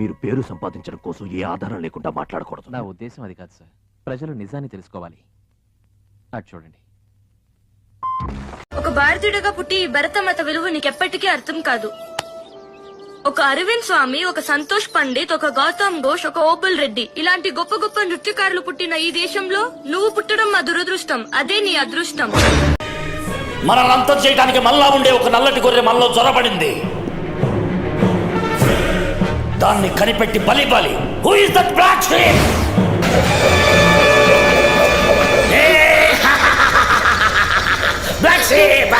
మీరు పేరు సంపాదించడం కోసం ఏ ఆధారం లేకుండా మాట్లాడకూడదు. నా ఉద్దేశం అది కాదు సార్. ప్రజలు నిజాన్ని తెలుసుకోవాలి. అది చూడండి. ఒక భారతీయుడిగా పుట్టి భరతమాత విలువ నీకెప్పటికీ అర్థం కాదు. ఒక అరవింద్ స్వామి, ఒక సంతోష్ పండిత్, ఒక గౌతమ్ ఘోష్, ఒక ఓబుల్ రెడ్డి ఇలాంటి గొప్ప గొప్ప నృత్యకారులు పుట్టిన ఈ దేశంలో నువ్వు పుట్టడం మా దురదృష్టం. అదే నీ అదృష్టం. మనల్ని అంతం చేయడానికి మళ్ళా ఉండే ఒక నల్లటి గొర్రె మనలో జొరబడింది. దాన్ని కనిపెట్టి బలి. Who is that black sheep? Black sheep.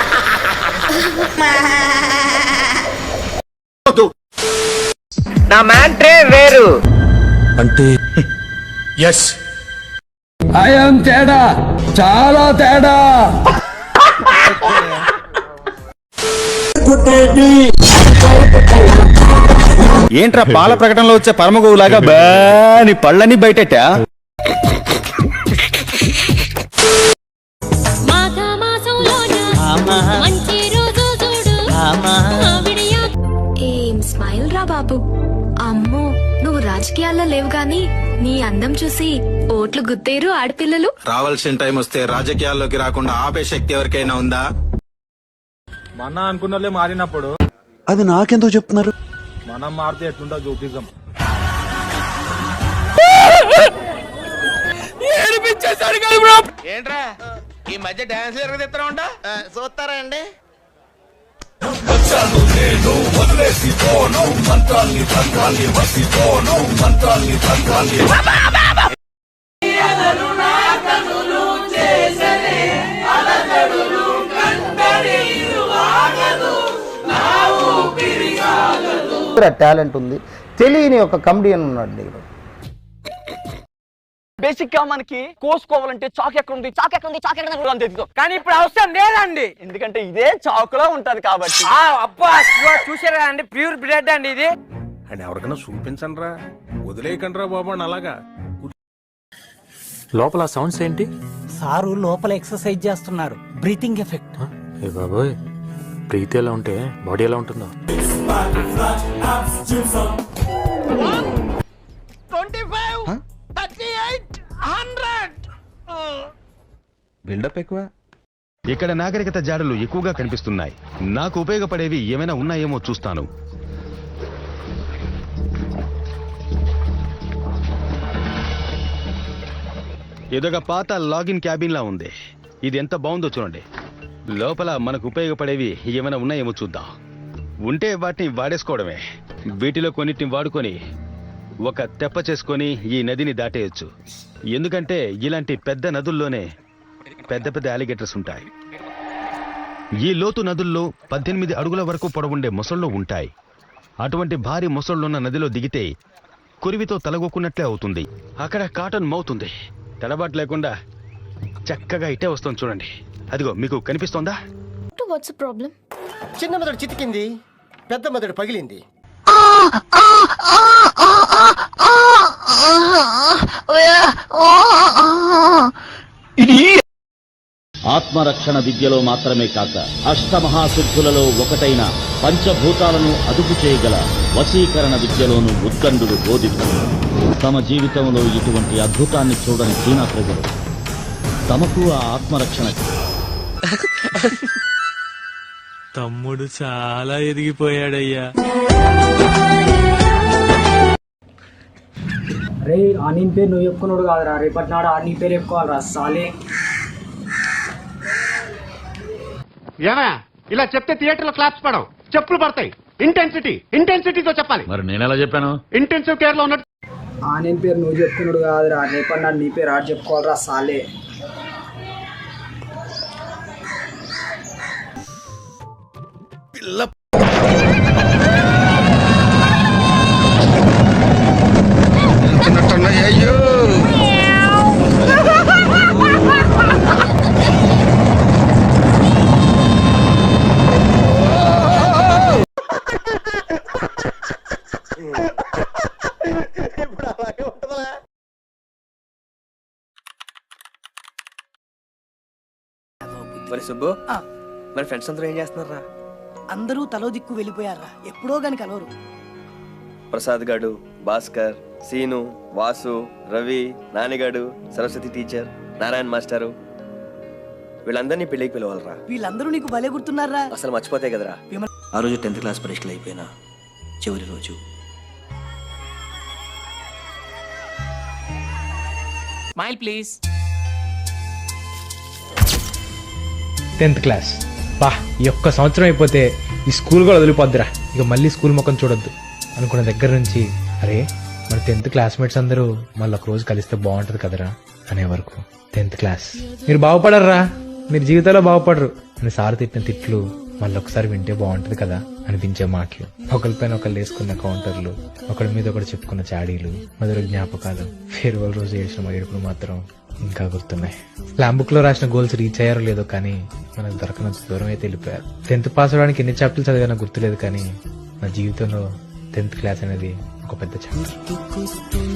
నా మ్యాంట్రే వేరు అంటే ఎస్ ఐఎమ్ తేడా, చాలా తేడా. ఏంట్రా పాల ప్రకటనలో వచ్చే పరమగోవులాగా బాని పళ్ళని బయటెట్టా? ఏం స్మైల్ రా బాబు. అమ్మో, నువ్వు రాజకీయాల్లో లేవు గాని నీ అందం చూసి ఓట్లు గుద్దేరు ఆడపిల్లలు. రావాల్సిన టైం వస్తే రాజకీయాల్లోకి రాకుండా ఆపే శక్తి ఎవరికైనా ఉందా? మన అనుకున్నోళ్ళే మారినప్పుడు అది నాకెందుకు చెప్తున్నారు? మనం మారితే ఎట్లుంటా చూపిద్దాం. ఏంట్రా ఈ మధ్య డాన్స్ ఎరగదిస్తా ఉంటా చూస్తారా అండి? టాలెంట్ ఉంది, తెలియని ఒక కమెడియన్ ఉన్నాడు దగ్గర. బేసిక్ గా మనకి కోసుకోవాలంటే చాక్ ఎక్కడ ఉంది, చాక్ ఎక్కడ ఉంది, చాక్ ఎక్కడ ఉంది తెలుసు. కానీ ఇప్పుడు అవసరం లేదండి, ఎందుకంటే ఇదే చాకులో ఉంటది కాబట్టి. అబ్బా చూసారా అండి, ప్యూర్ బ్లడ్ అండి ఇది. అని ఎవరికైనా చూపించండి రా, వదిలేయకండి రా బాబు అని. అలాగా లోపల సౌండ్స్ ఏంటి? సారు లోపల ఎక్సర్సైజ్ చేస్తున్నారు, బ్రీతింగ్ ఎఫెక్ట్. ఏ బాబోయ్, ప్రీతి ఎలా ఉంటే బాడీ ఎలా ఉంటుందో. 25, 38, 100. బిల్డప్ ఎక్కువ. ఇక్కడ నాగరికత జాడలు ఎక్కువగా కనిపిస్తున్నాయి. నాకు ఉపయోగపడేవి ఏమైనా ఉన్నాయేమో చూస్తాను. ఇదొక పాత లాగిన్ క్యాబిన్ లా ఉంది. ఇది ఎంత బాగుందో చూడండి. లోపల మనకు ఉపయోగపడేవి ఏమైనా ఉన్నాయేమో చూద్దాం. ఉంటే వాటిని వాడేసుకోవడమే. వీటిలో కొన్నిటిని వాడుకొని ఒక తెప్ప చేసుకొని ఈ నదిని దాటేయచ్చు. ఎందుకంటే ఇలాంటి పెద్ద నదుల్లోనే పెద్ద పెద్ద అలిగేటర్స్ ఉంటాయి. ఈ లోతు నదుల్లో 18 అడుగుల వరకు పొడవుండే మొసళ్ళు ఉంటాయి. అటువంటి భారీ మొసళ్ళున్న నదిలో దిగితే కురివితో తలగొక్కున్నట్లే అవుతుంది. అక్కడ కాటన్ మౌత్ ఉంది. తడబాటు లేకుండా చక్కగా ఇట్టే వస్తుంది చూడండి. అదిగో మీకు కనిపిస్తోందా? చిన్న మెదడు చితికింది, పెద్ద మెదడు పగిలింది. ఆత్మరక్షణ విద్యలో మాత్రమే కాక అష్టమహాసిద్ధులలో ఒకటైన పంచభూతాలను అదుపు చేయగల వశీకరణ విద్యలోనూ ఉద్దండుడు బోధితుడు. తమ జీవితంలో ఇటువంటి అద్భుతాన్ని చూడని చీనా ప్రజలు తమకు ఆ ఆత్మరక్షణ. తమ్ముడు చాలా ఎదిగిపోయాడయ్యా. అరే ఆని పేరు నువ్వు చెప్పుకున్నాడు కాదురా, రేపటి నాడు ఆని పేరు చెప్పుకోవాలరా సాలే. ఏమా ఇలా చెప్తే థియేటర్లో క్లాప్స్ పడవు, చెప్పులు పడతాయి. ఇంటెన్సిటీతో చెప్పాలి. మరి నేనెలా చెప్పాను? ఇంటెన్సివ్ కేర్ లో ఉన్నట్టు. ఆని పేరు నువ్వు చెప్పుకున్నాడు కాదురా, రేపటి నాడు నీ పేరు ఆడు చెప్పుకోవాలరా సాలే. అయ్యో మరి సుబ్బు, మరి ఫ్రెండ్స్ అందరూ ఏం చేస్తున్నారా? అందరూ తలో దిక్కు వెళ్ళిపోయారా, ఎప్పుడో గాని కలవరు. ప్రసాద్ గాడు, భాస్కర్, సీను, వాసు, రవి, నానిగాడు, సరస్వతి టీచర్, నారాయణ మాస్టారు, వీళ్ళందరినీ పెళ్లికి పిలవాలరా. వీళ్ళందరూ నీకు భలే గుర్తున్నారా? అసలు మర్చిపోతే కదరా. ఆ రోజు 10th క్లాస్ పరీక్షలు అయిపోయినా చివరి రోజు. Smile please. 10th క్లాస్ బా, ఈ ఒక్క సంవత్సరం అయిపోతే ఈ స్కూల్ కూడా వదిలిపోద్దిరా, ఇక మళ్ళీ స్కూల్ ముఖం చూడొద్దు అనుకున్న దగ్గర నుంచి అరే మన 10th క్లాస్మేట్స్ అందరూ మళ్ళీ ఒక రోజు కలిస్తే బాగుంటది కదరా అనే వరకు 10th క్లాస్. మీరు బాగుపడర్రా, మీరు జీవితంలో బాగుపడరు అని సార్ తిట్టిన తిట్లు మళ్ళీ ఒకసారి వింటే బాగుంటది కదా అనిపించే మాటలు, ఒకరిపైన ఒకళ్ళు వేసుకున్న కౌంటర్లు, ఒకరి మీద ఒకటి చెప్పుకున్న చాడీలు, మధుర జ్ఞాపకాలు, ఫేర్వెల్ రోజు ఏడ్చిన ఏడుపులు మాత్రం ఇంకా గుర్తున్నాయి. స్లామ్ బుక్ లో రాసిన గోల్స్ రీచ్ అయ్యారో లేదో కానీ మనకు దొరకనంత దూరం అయితే వెళ్ళిపోయారు. 10th పాస్ అవడానికి ఎన్ని చాప్టర్లు చదివానో గుర్తులేదు కానీ నా జీవితంలో 10th క్లాస్ అనేది ఒక పెద్ద చాప్టర్.